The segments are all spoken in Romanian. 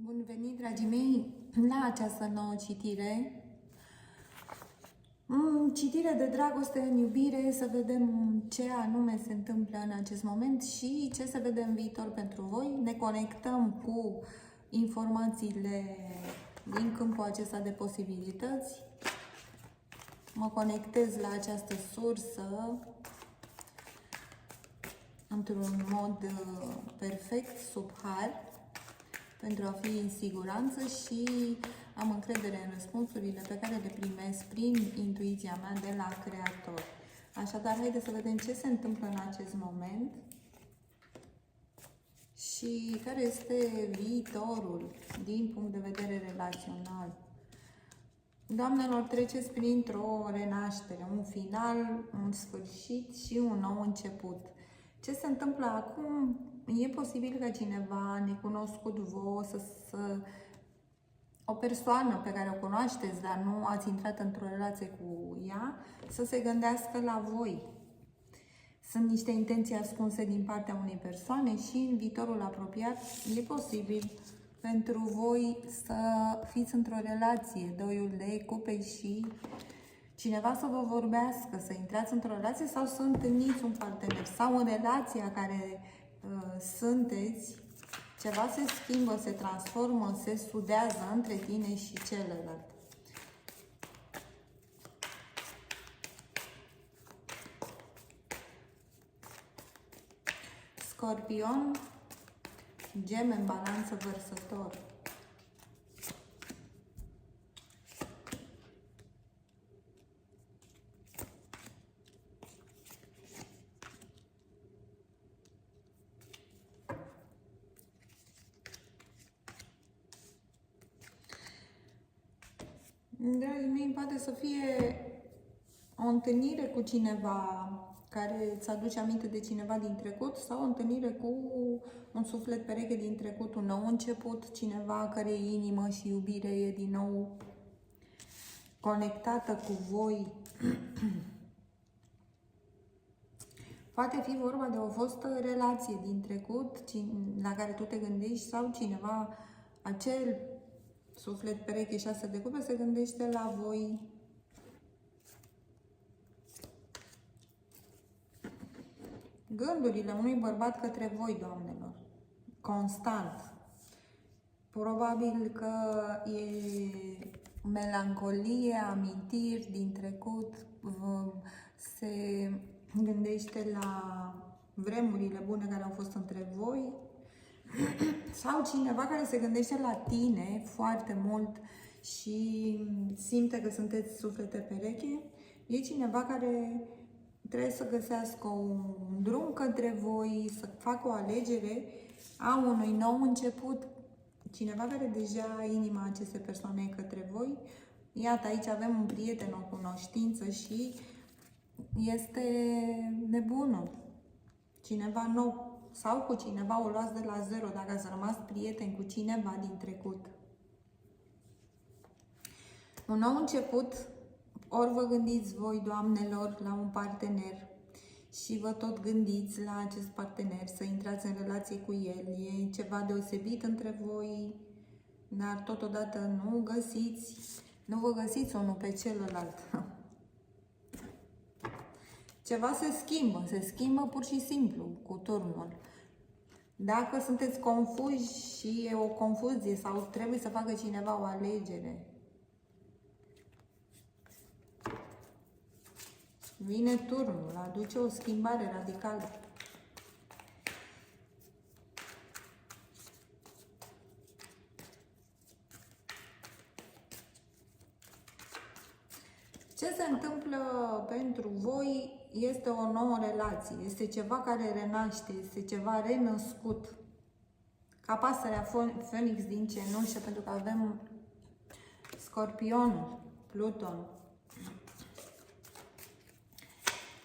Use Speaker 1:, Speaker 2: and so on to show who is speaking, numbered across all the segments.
Speaker 1: Bun venit, dragii mei, la această nouă citire. Citire de dragoste în iubire, să vedem ce anume se întâmplă în acest moment și ce se vede în viitor pentru voi. Ne conectăm cu informațiile din câmpul acesta de posibilități. Mă conectez la această sursă într-un mod perfect, sub har, pentru a fi în siguranță și am încredere în răspunsurile pe care le primesc prin intuiția mea de la Creator. Așadar, haideți să vedem ce se întâmplă în acest moment și care este viitorul din punct de vedere relațional. Doamnelor, treceți printr-o renaștere, un final, un sfârșit și un nou început. Ce se întâmplă acum? E posibil ca cineva necunoscut vouă, o persoană pe care o cunoașteți, dar nu ați intrat într-o relație cu ea, să se gândească la voi. Sunt niște intenții ascunse din partea unei persoane și în viitorul apropiat e posibil pentru voi să fiți într-o relație, doiul de cupe și cineva să vă vorbească, să intrați într-o relație sau să întâlniți un partener sau în relația care sunteți, ceva se schimbă, se transformă, se sudează între tine și celălalt. Scorpion, geme în balanță, vărsător. Dragii mei, poate să fie o întâlnire cu cineva care îți aduce aminte de cineva din trecut sau o întâlnire cu un suflet pereche din trecut, un nou început, cineva care inimă și iubire e din nou conectată cu voi. Poate fi vorba de o fostă relație din trecut la care tu te gândești sau cineva, acel suflet pereche 6 de cupe, se gândește la voi. Gândurile unui bărbat către voi, doamnelor, constant. Probabil că e melancolie, amintiri din trecut, se gândește la vremurile bune care au fost între voi, sau cineva care se gândește la tine foarte mult și simte că sunteți suflete pereche. E cineva care trebuie să găsească un drum către voi, să facă o alegere a unui nou început. Cineva care deja inima acestei persoane e către voi. Iată, aici avem un prieten, o cunoștință și este nebunul. Cineva nou. Sau cu cineva o luați de la zero, dacă ați rămas prieteni cu cineva din trecut. Un nou început, ori vă gândiți voi, doamnelor, la un partener și vă tot gândiți la acest partener, să intrați în relație cu el, e ceva deosebit între voi, dar totodată nu vă găsiți unul pe celălalt. Ceva se schimbă pur și simplu cu turnul. Dacă sunteți confuzi și e o confuzie sau trebuie să facă cineva o alegere, vine turnul, aduce o schimbare radicală. Ce se întâmplă pentru voi este o nouă relație, este ceva care renaște, este ceva renăscut. Ca pasărea Phoenix din cenușă, pentru că avem Scorpionul, Pluton.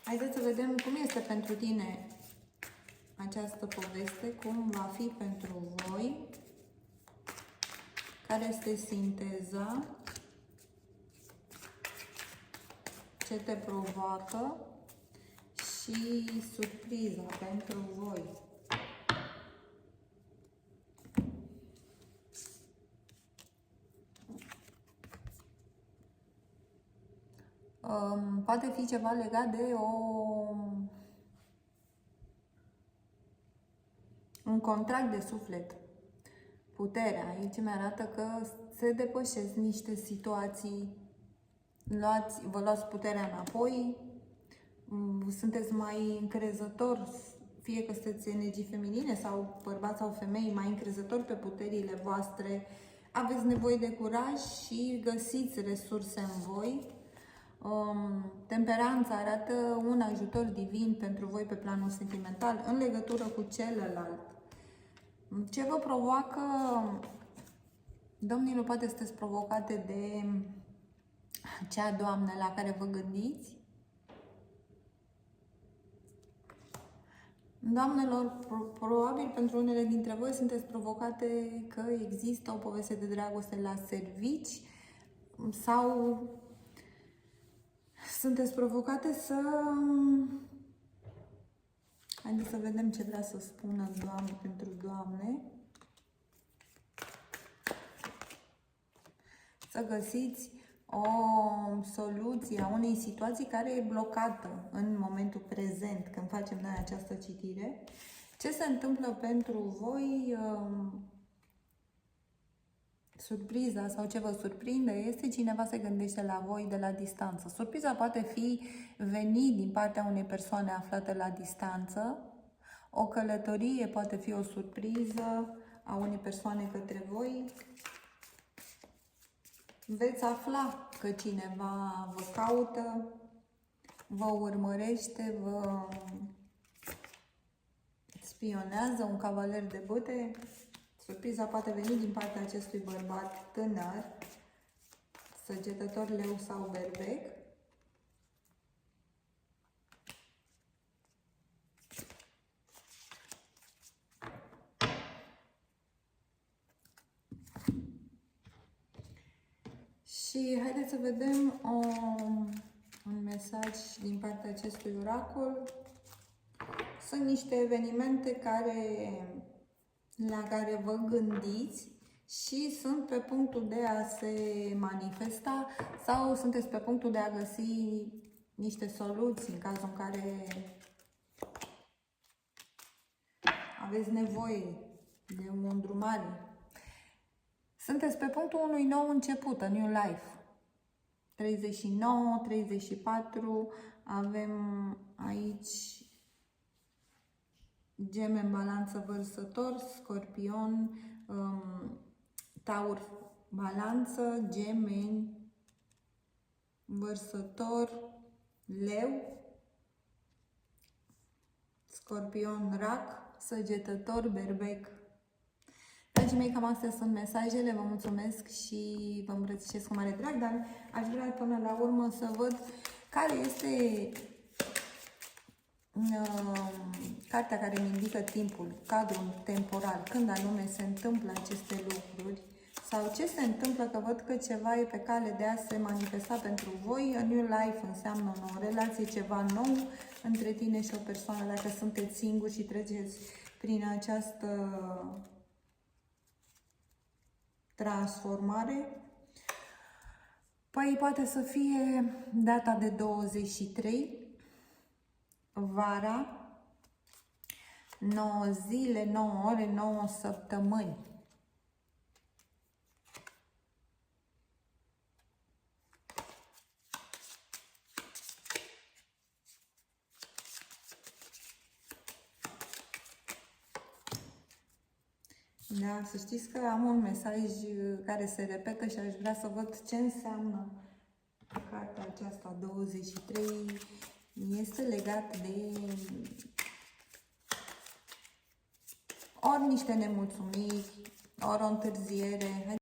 Speaker 1: Haideți să vedem cum este pentru tine această poveste, cum va fi pentru voi, care este sinteza, ce te provoacă și surpriza pentru voi. Poate fi ceva legat de un contract de suflet. Puterea. Aici mi-arată că se depășesc niște situații, vă luați puterea înapoi, sunteți mai încrezători, fie că sunteți energii feminine sau bărbați sau femei, mai încrezători pe puterile voastre, aveți nevoie de curaj și găsiți resurse în voi. Temperanța arată un ajutor divin pentru voi pe planul sentimental în legătură cu celălalt. Ce vă provoacă, domnilor, poate sunteți provocate de acea doamnă la care vă gândiți. Doamnelor, probabil pentru unele dintre voi sunteți provocate că există o poveste de dragoste la servici sau sunteți provocate să... Haideți să vedem ce vrea să spună Doamne pentru doamne. Să găsiți o soluție a unei situații care e blocată în momentul prezent, când facem noi această citire. Ce se întâmplă pentru voi? Surpriza sau ce vă surprinde este cineva se gândește la voi de la distanță. Surpriza poate fi venit din partea unei persoane aflate la distanță. O călătorie poate fi o surpriză a unei persoane către voi. Veți afla că cineva vă caută, vă urmărește, vă spionează, un cavaler de bâte. Surpriza poate veni din partea acestui bărbat tânăr, săgetător, leu sau berbec. Și haideți să vedem un mesaj din partea acestui oracol. Sunt niște evenimente la care vă gândiți și sunt pe punctul de a se manifesta sau sunteți pe punctul de a găsi niște soluții în cazul în care aveți nevoie de o îndrumare. Sunteți pe punctul unui nou început, a new life. 39, 34, avem aici Geme în balanță, Vărsător, Scorpion, Taur, balanță, Gemeni, Vărsător, Leu, Scorpion, Rac, Săgetător, Berbec. Dragii mei, cam astea sunt mesajele, vă mulțumesc și vă îmbrățișez cu mare drag, dar aș vrea până la urmă să văd care este cartea care îmi indică timpul, cadrul temporal, când anume se întâmplă aceste lucruri sau ce se întâmplă, că văd că ceva e pe cale de a se manifesta pentru voi. A new life înseamnă o nouă relație, ceva nou între tine și o persoană, dacă sunteți singuri și treceți prin această transformare. Păi poate să fie data de 23, vara, 9 zile, 9 ore, 9 săptămâni. Da, să știți că am un mesaj care se repetă și aș vrea să văd ce înseamnă cartea aceasta 23. Este legat de ori niște nemulțumiri, ori o întârziere.